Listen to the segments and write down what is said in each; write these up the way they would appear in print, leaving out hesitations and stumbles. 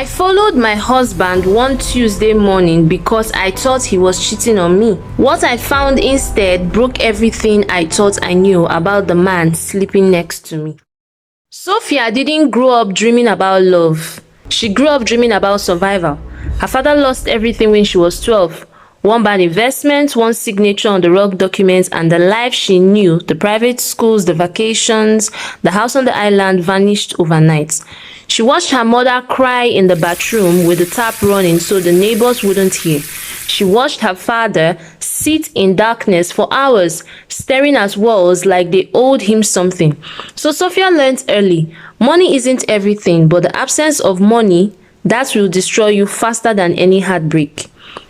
I followed my husband one Tuesday morning because I thought he was cheating on me. What I found instead broke everything I thought I knew about the man sleeping next to me. Sophia didn't grow up dreaming about love. She grew up dreaming about survival. Her father lost everything when she was 12. One bad investment, one signature on the wrong documents, and the life she knew, the private schools, the vacations, the house on the island vanished overnight. She watched her mother cry in the bathroom with the tap running so the neighbors wouldn't hear. She watched her father sit in darkness for hours, staring at walls like they owed him something. So Sophia learned early, money isn't everything, but the absence of money, that will destroy you faster than any heartbreak.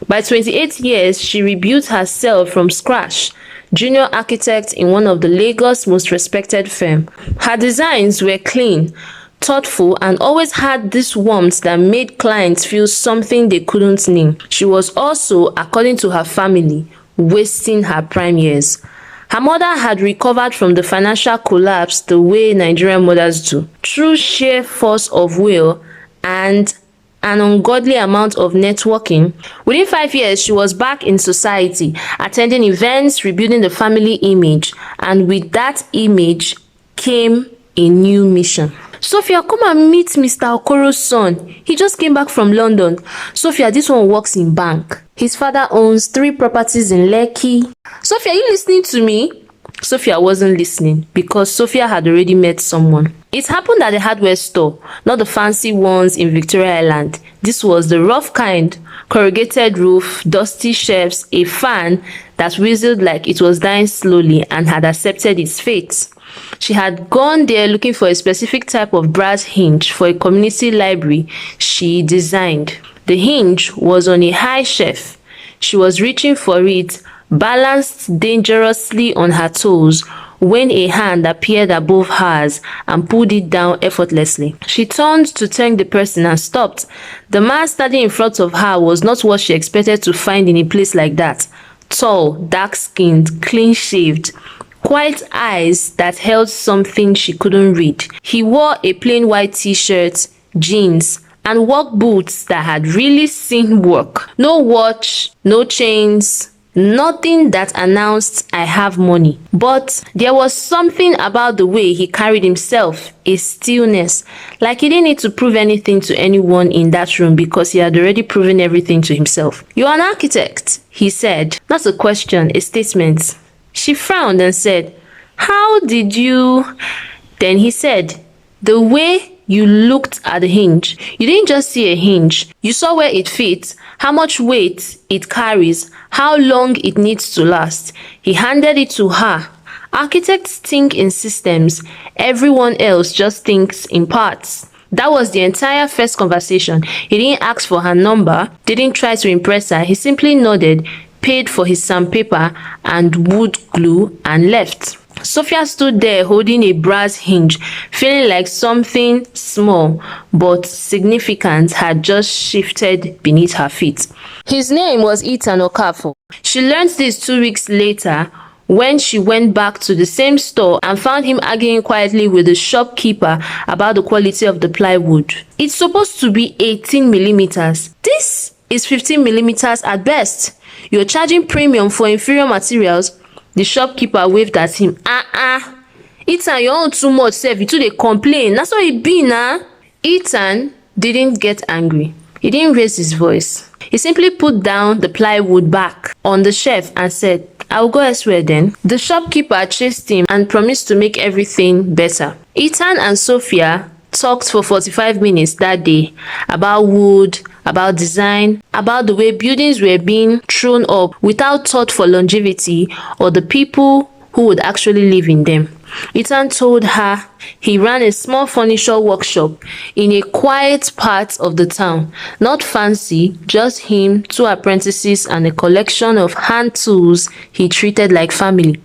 By 28 years, she rebuilt herself from scratch, junior architect in one of the Lagos' most respected firms. Her designs were clean, thoughtful, and always had this warmth that made clients feel something they couldn't name. She was also, according to her family, wasting her prime years. Her mother had recovered from the financial collapse the way Nigerian mothers do, through sheer force of will and an ungodly amount of networking. Within 5 years, she was back in society, attending events, rebuilding the family image, and with that image came a new mission. Sophia, come and meet Mr. Okoro's son. He just came back from London. Sophia, this one works in bank. His father owns 3 properties in Lekki. Sophia, are you listening to me? Sophia wasn't listening because Sophia had already met someone. It happened at the hardware store, not the fancy ones in Victoria Island. This was the rough kind, corrugated roof, dusty shelves, a fan that whistled like it was dying slowly and had accepted its fate. She had gone there looking for a specific type of brass hinge for a community library she designed. The hinge was on a high shelf. She was reaching for it, balanced dangerously on her toes, when a hand appeared above hers and pulled it down effortlessly. She turned to thank the person and stopped. The man standing in front of her was not what she expected to find in a place like that. Tall, dark-skinned, clean-shaved, quiet eyes that held something she couldn't read. He wore a plain white t-shirt, jeans, and work boots that had really seen work. No watch, no chains, nothing that announced I have money. But there was something about the way he carried himself, a stillness, like he didn't need to prove anything to anyone in that room because he had already proven everything to himself. "You're an architect," he said. Not a question, a statement. She frowned and said, "How did you?" Then he said, "The way you looked at the hinge. You didn't just see a hinge. You saw where it fits, how much weight it carries, how long it needs to last." He handed it to her. Architects think in systems. Everyone else just thinks in parts. That was the entire first conversation. He didn't ask for her number, didn't try to impress her. He simply nodded, paid for his sandpaper and wood glue, and left. Sophia stood there holding a brass hinge, feeling like something small but significant had just shifted beneath her feet. His name was Ethan Okafor. She learned this 2 weeks later when she went back to the same store and found him arguing quietly with the shopkeeper about the quality of the plywood. "It's supposed to be 18 millimeters. This is 15 millimeters at best. You're charging premium for inferior materials." The shopkeeper waved at him. Ethan, your own too much sef. You too dey complain. That's what it be na." Ethan didn't get angry. He didn't raise his voice. He simply put down the plywood back on the shelf and said, "I'll go elsewhere then." The shopkeeper chased him and promised to make everything better. Ethan and Sophia talked for 45 minutes that day about wood, about design, about the way buildings were being thrown up without thought for longevity or the people who would actually live in them. Ethan told her he ran a small furniture workshop in a quiet part of the town. Not fancy, just him, 2 apprentices, and a collection of hand tools he treated like family.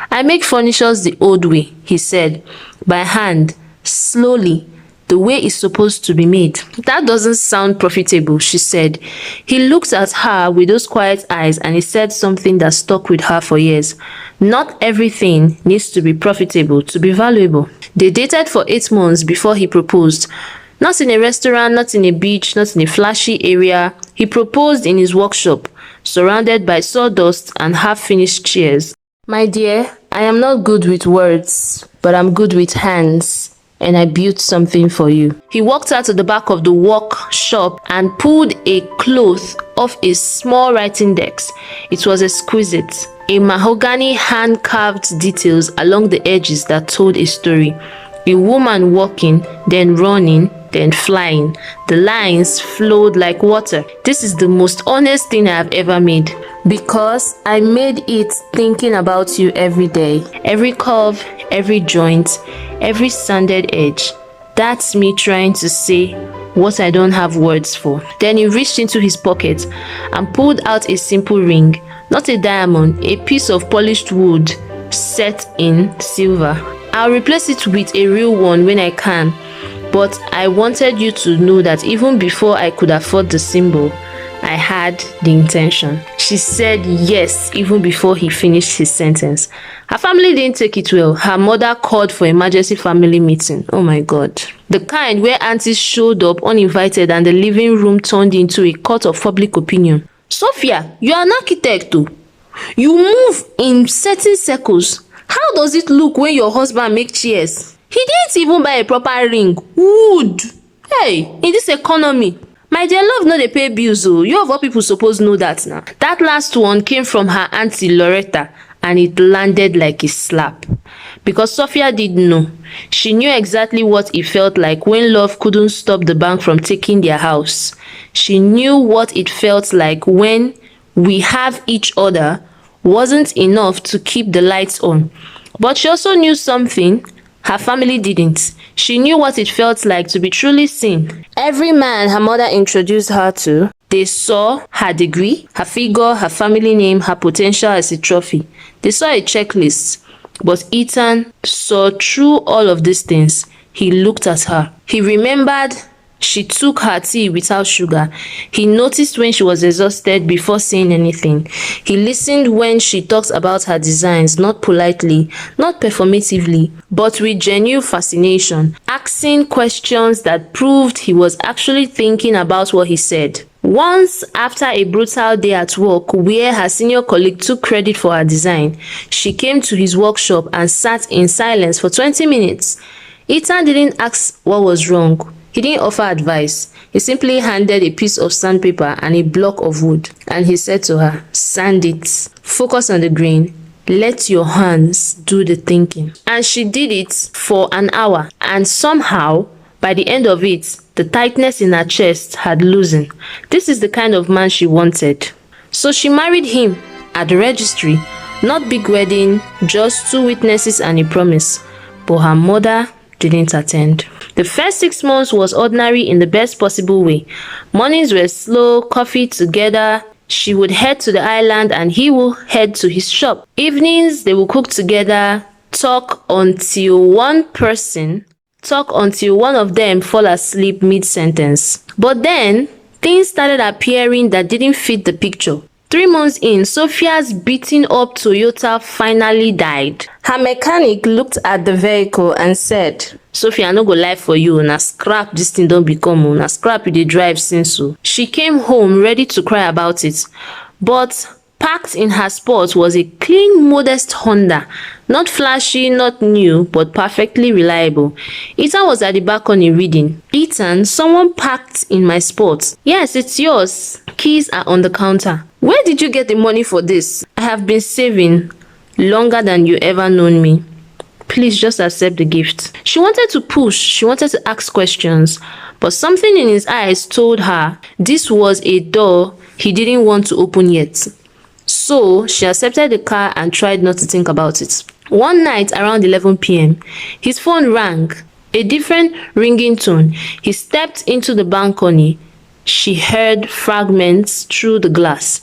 "I make furnitures the old way," he said, "by hand, slowly, the way it's supposed to be made." "That doesn't sound profitable," she said. He looked at her with those quiet eyes and he said something that stuck with her for years. Not everything needs to be profitable to be valuable. They dated for 8 months before he proposed. Not in a restaurant, not in a beach, not in a flashy area. He proposed in his workshop, surrounded by sawdust and half-finished chairs. My dear, I am not good with words, but I'm good with hands, and I built something for you. He walked out to the back of the workshop and pulled a cloth off a small writing desk. It was exquisite. A mahogany hand-carved details along the edges that told a story. A woman walking, then running, then flying. The lines flowed like water. This is the most honest thing I have ever made, because I made it thinking about you every day. Every curve, every joint, every sanded edge. That's me trying to say what I don't have words for. Then he reached into his pocket and pulled out a simple ring. Not a diamond, a piece of polished wood set in silver. I'll replace it with a real one when I can, but I wanted you to know that even before I could afford the symbol, I had the intention. She said yes even before he finished his sentence. Her family didn't take it well. Her mother called for emergency family meeting. Oh my God. The kind where aunties showed up uninvited and the living room turned into a court of public opinion. Sophia, you are an architect too. You move in certain circles. How does it look when your husband makes chairs? He didn't even buy a proper ring. Wood. Hey, in this economy. My dear love, no dey pay bills o. You of all people suppose know that now. That last one came from her auntie Loretta, and it landed like a slap. Because Sophia didn't know. She knew exactly what it felt like when love couldn't stop the bank from taking their house. She knew what it felt like when we have each other wasn't enough to keep the lights on. But she also knew something her family didn't. She knew what it felt like to be truly seen. Every man her mother introduced her to, they saw her degree, her figure, her family name, her potential as a trophy. They saw a checklist. But Ethan saw through all of these things. He looked at her. He remembered she took her tea without sugar. He noticed when she was exhausted before saying anything. He listened when she talked about her designs, not politely, not performatively, but with genuine fascination, asking questions that proved he was actually thinking about what he said. Once, after a brutal day at work where her senior colleague took credit for her design, she came to his workshop and sat in silence for 20 minutes. Ethan didn't ask what was wrong. He didn't offer advice. He simply handed a piece of sandpaper and a block of wood, and he said to her, "Sand it. Focus on the grain. Let your hands do the thinking." And she did it for an hour, and somehow, by the end of it, the tightness in her chest had loosened. This is the kind of man she wanted. So she married him at the registry. Not big wedding, just 2 witnesses and a promise. But her mother didn't attend. The first 6 months was ordinary in the best possible way. Mornings were slow, coffee together. She would head to the island and he would head to his shop. Evenings, they would cook together, talk until one of them fall asleep mid-sentence. But then, things started appearing that didn't fit the picture. 3 months in, Sophia's beaten-up Toyota finally died. Her mechanic looked at the vehicle and said, "Sophia, I no go lie for you. Na scrap this thing don become o. Na scrap you dey drive since o." She came home ready to cry about it. But packed in her sport was a clean, modest Honda. Not flashy, not new, but perfectly reliable. Ethan was at the balcony reading. "Ethan, someone packed in my sport." "Yes, it's yours. Keys are on the counter." "Where did you get the money for this?" "I have been saving longer than you ever known me. Please just accept the gift." She wanted to push, she wanted to ask questions, but something in his eyes told her this was a door he didn't want to open yet. So she accepted the car and tried not to think about it. One night around 11 p.m., his phone rang, a different ringing tone. He stepped into the balcony. She heard fragments through the glass.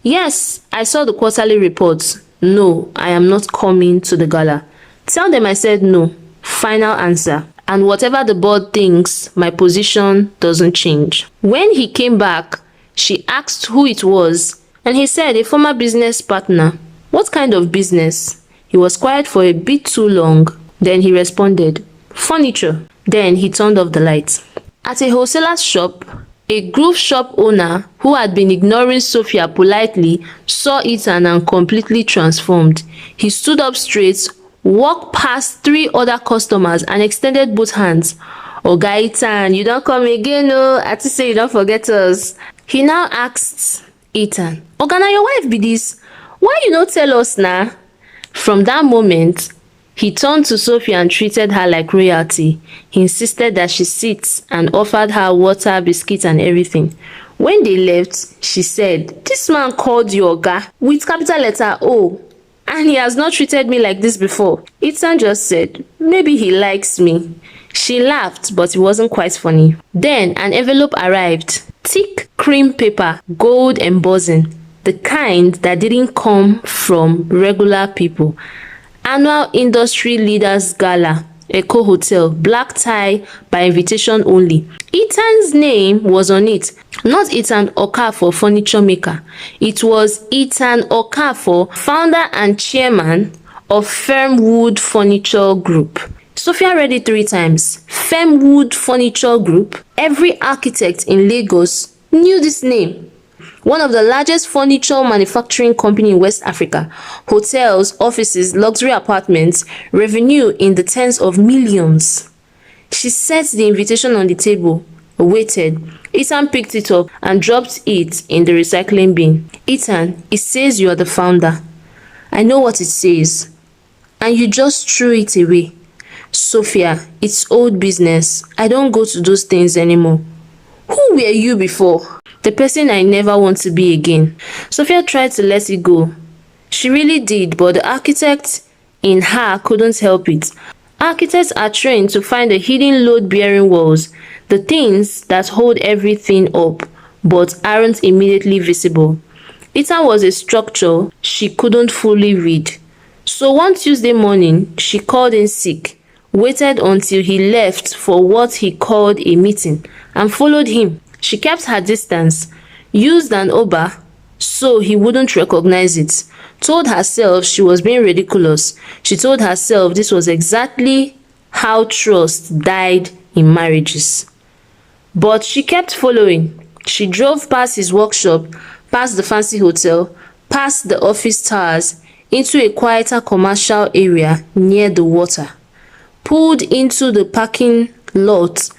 "Yes, I saw the quarterly reports. No, I am not coming to the gala." "Tell them I said no." Final answer. "And whatever the board thinks, my position doesn't change." When he came back, she asked who it was, and he said a former business partner. "What kind of business?" He was quiet for a bit too long. Then he responded, "Furniture." Then he turned off the lights. At a wholesaler's shop, a groove shop owner who had been ignoring Sophia politely saw Ethan and completely transformed. He stood up straight, walked past 3 other customers and extended both hands. "Oga Ethan, you don come again oo, I think say you don forget us." He now asked Ethan, "Oga, na your wife be dis? Why you no tell us na?" From that moment, he turned to Sophia and treated her like royalty. He insisted that she sit and offered her water, biscuits and everything. When they left, she said, "This man called you Oga with capital letter O, and he has not treated me like this before." Ethan just said, "Maybe he likes me." She laughed, but it wasn't quite funny. Then an envelope arrived. Thick cream paper, gold embossing, the kind that didn't come from regular people. Annual Industry Leaders Gala, Echo Hotel, black tie by invitation only. Ethan's name was on it. Not Ethan Okafor, furniture maker. It was Ethan Okafor, founder and chairman of Firmwood Furniture Group. Sophia read it 3 times. Firmwood Furniture Group. Every architect in Lagos knew this name. One of the largest furniture manufacturing company in West Africa. Hotels, offices, luxury apartments, revenue in the tens of millions. She set the invitation on the table, waited. Ethan picked it up and dropped it in the recycling bin. "Ethan, it says you are the founder." "I know what it says." "And you just threw it away." "Sophia, it's old business. I don't go to those things anymore." "Who were you before?" "The person I never want to be again." Sophia tried to let it go. She really did, but the architect in her couldn't help it. Architects are trained to find the hidden load-bearing walls, the things that hold everything up, but aren't immediately visible. Ethan was a structure she couldn't fully read. So one Tuesday morning, she called in sick, waited until he left for what he called a meeting, and followed him. She kept her distance, used an Uber so he wouldn't recognize it, told herself she was being ridiculous. She told herself this was exactly how trust died in marriages. But she kept following. She drove past his workshop, past the fancy hotel, past the office towers, into a quieter commercial area near the water, pulled into the parking lot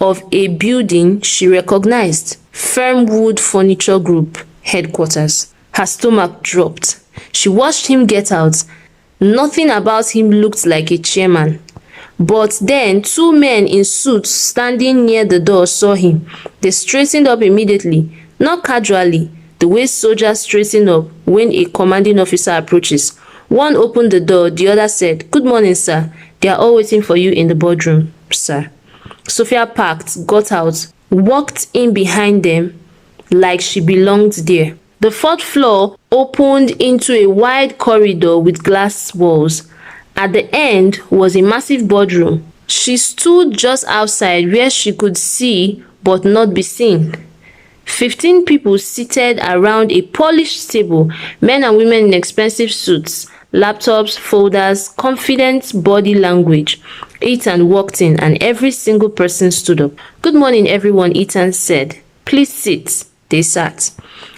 of a building she recognized, Firmwood Furniture Group headquarters. Her stomach dropped. She watched him get out. Nothing about him looked like a chairman. But then 2 men in suits standing near the door saw him. They straightened up immediately, not casually, the way soldiers straighten up when a commanding officer approaches. One opened the door, the other said, "Good morning, sir. They are all waiting for you in the boardroom, sir." Sophia parked, got out, walked in behind them like she belonged there. The 4th floor opened into a wide corridor with glass walls. At the end was a massive boardroom. She stood just outside where she could see but not be seen. 15 people seated around a polished table, men and women in expensive suits, laptops, folders, confident body language. Ethan walked in and every single person stood up. "Good morning, everyone," Ethan said. "Please sit." They sat.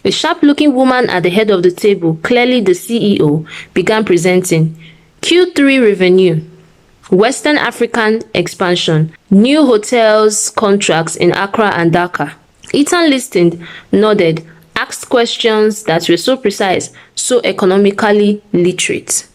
A sharp-looking woman at the head of the table, clearly the CEO, began presenting. Q3 revenue, Western African expansion, new hotels contracts in Accra and Dhaka. Ethan listened, nodded, asked questions that were so precise, so economically literate,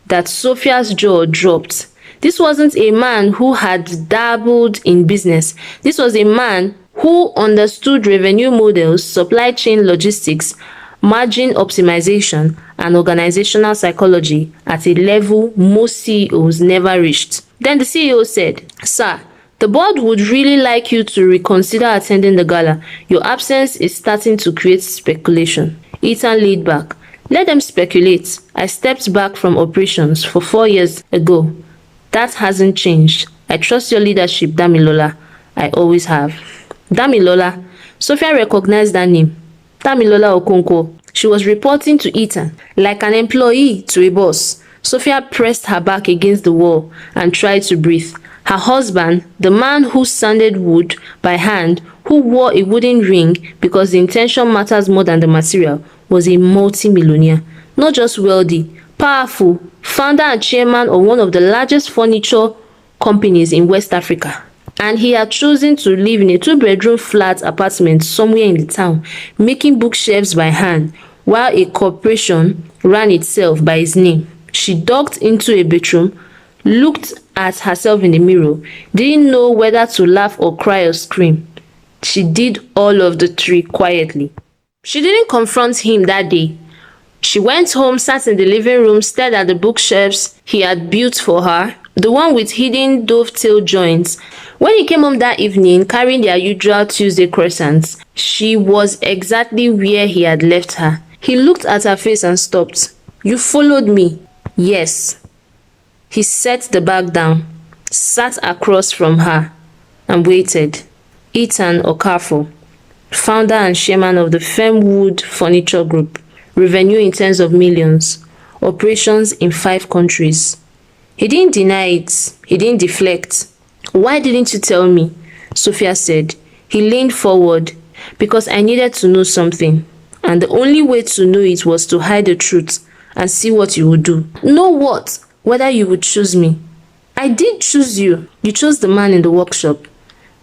that Sophia's jaw dropped. This wasn't a man who had dabbled in business. This was a man who understood revenue models, supply chain logistics, margin optimization, and organizational psychology at a level most CEOs never reached. Then the CEO said, "Sir, the board would really like you to reconsider attending the gala. Your absence is starting to create speculation." Ethan laid back. "Let them speculate. I stepped back from operations for 4 years ago. That hasn't changed. I trust your leadership, Damilola. I always have." Damilola. Sophia recognized that name. Damilola Okonkwo. She was reporting to Ethan like an employee to a boss. Sophia pressed her back against the wall and tried to breathe. Her husband, the man who sanded wood by hand, who wore a wooden ring because the intention matters more than the material, was a multi-millionaire. Not just wealthy, powerful, founder and chairman of one of the largest furniture companies in West Africa. And he had chosen to live in a 2-bedroom flat apartment somewhere in the town, making bookshelves by hand, while a corporation ran itself by his name. She ducked into a bedroom, looked at herself in the mirror, didn't know whether to laugh or cry or scream. She did all of the three quietly. She didn't confront him that day. She went home, sat in the living room, stared at the bookshelves he had built for her, the one with hidden dovetail joints. When he came home that evening, carrying their usual Tuesday croissants, she was exactly where he had left her. He looked at her face and stopped. "You followed me?" "Yes." He set the bag down, sat across from her, and waited. Ethan Okafor, founder and chairman of the Fernwood Furniture Group, revenue in tens of millions, operations in 5 countries. He didn't deny it. He didn't deflect. "Why didn't you tell me?" Sophia said. He leaned forward. "Because I needed to know something. And the only way to know it was to hide the truth and see what you would do." "Know what?" "Whether you would choose me." "I did choose you. You chose the man in the workshop.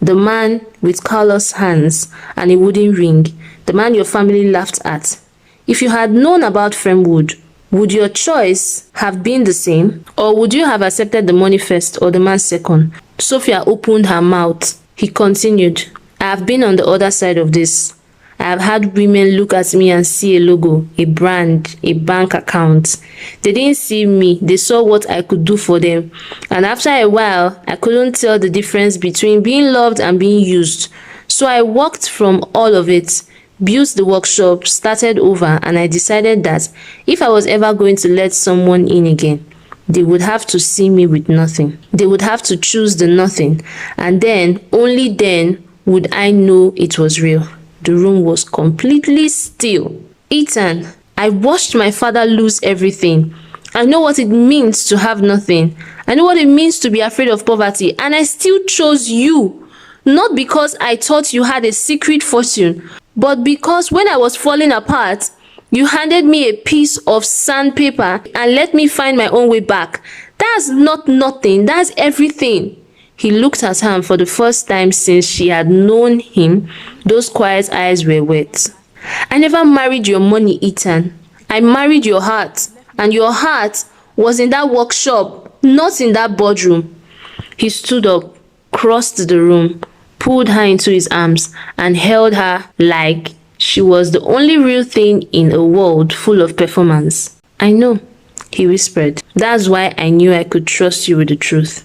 The man with callous hands and a wooden ring. The man your family laughed at. If you had known about Fernwood, would your choice have been the same? Or would you have accepted the money first or the man second?" Sophia opened her mouth. He continued. "I have been on the other side of this. I have had women look at me and see a logo, a brand, a bank account. They didn't see me, they saw what I could do for them. And after a while, I couldn't tell the difference between being loved and being used. So I walked from all of it, built the workshop, started over, and I decided that if I was ever going to let someone in again, they would have to see me with nothing. They would have to choose the nothing, and then, only then, would I know it was real." The room was completely still. "Ethan, I watched my father lose everything. I know what it means to have nothing. I know what it means to be afraid of poverty, and I still chose you. Not because I thought you had a secret fortune, but because when I was falling apart, you handed me a piece of sandpaper and let me find my own way back. That's not nothing, that's everything." He looked at her, and for the first time since she had known him, those quiet eyes were wet. "I never married your money, Ethan. I married your heart. And your heart was in that workshop, not in that boardroom." He stood up, crossed the room, pulled her into his arms, and held her like she was the only real thing in a world full of performance. "I know," he whispered. "That's why I knew I could trust you with the truth."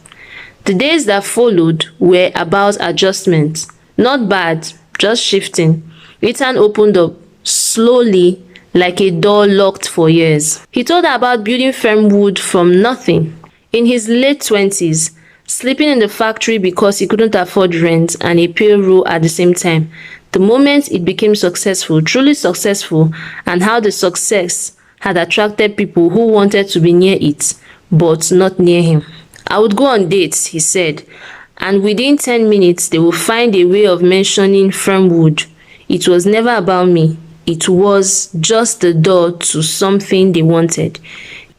The days that followed were about adjustment. Not bad, just shifting. Ethan opened up, slowly, like a door locked for years. He told her about building Fernwood from nothing. In his late 20s, sleeping in the factory because he couldn't afford rent and a payroll at the same time. The moment it became successful, truly successful, and how the success had attracted people who wanted to be near it, but not near him. "I would go on dates," he said, "and within 10 minutes they will find a way of mentioning Fernwood. It was never about me. It was just the door to something they wanted."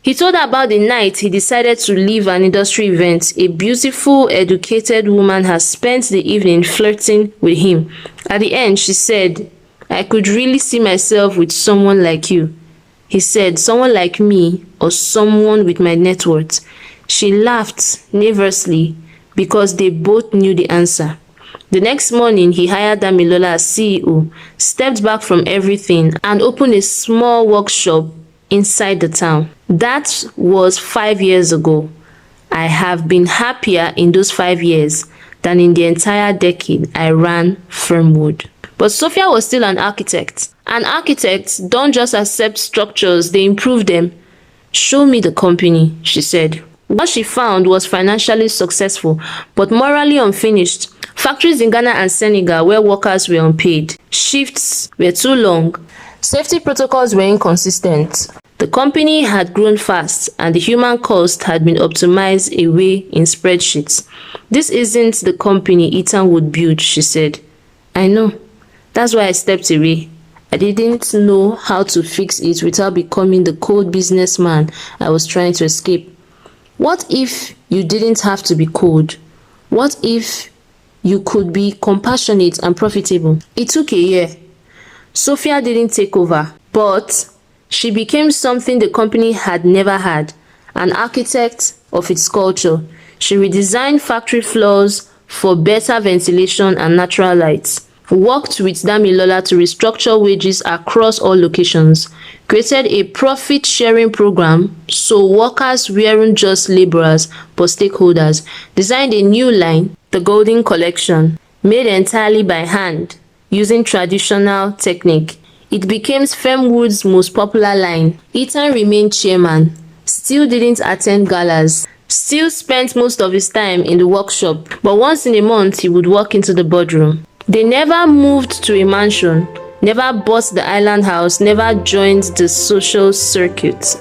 He told her about the night he decided to leave an industry event. A beautiful, educated woman had spent the evening flirting with him. At the end, she said, "I could really see myself with someone like you." He said, "Someone like me or someone with my net worth?" She laughed nervously because they both knew the answer. The next morning, he hired Damilola as CEO, stepped back from everything, and opened a small workshop inside the town. That was 5 years ago. I have been happier in those 5 years than in the entire decade I ran Fernwood. But Sophia was still an architect. And architects don't just accept structures, they improve them. "Show me the company," she said. What she found was financially successful, but morally unfinished. Factories in Ghana and Senegal where workers were unpaid. Shifts were too long. Safety protocols were inconsistent. The company had grown fast and the human cost had been optimized away in spreadsheets. "This isn't the company Ethan would build," she said. "I know. That's why I stepped away. I didn't know how to fix it without becoming the cold businessman I was trying to escape." What if you didn't have to be cold? What if you could be compassionate and profitable? It took a year. Sophia didn't take over, but she became something the company had never had, an architect of its culture. She redesigned factory floors for better ventilation and natural light, worked with Damilola to restructure wages across all locations, created a profit-sharing program so workers weren't just laborers but stakeholders, designed a new line, the Golden Collection, made entirely by hand using traditional technique. It became Fernwood's most popular line. Ethan remained chairman, still didn't attend galas, still spent most of his time in the workshop, but once in a month he would walk into the boardroom. They never moved to a mansion, never bought the island house, never joined the social circuit.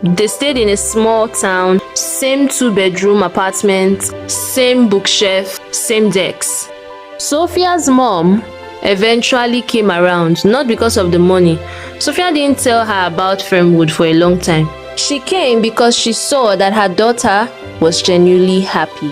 They stayed in a small town, same 2-bedroom apartment, same bookshelf, same decks. Sophia's mom eventually came around, not because of the money. Sophia didn't tell her about Fernwood for a long time. She came because she saw that her daughter was genuinely happy.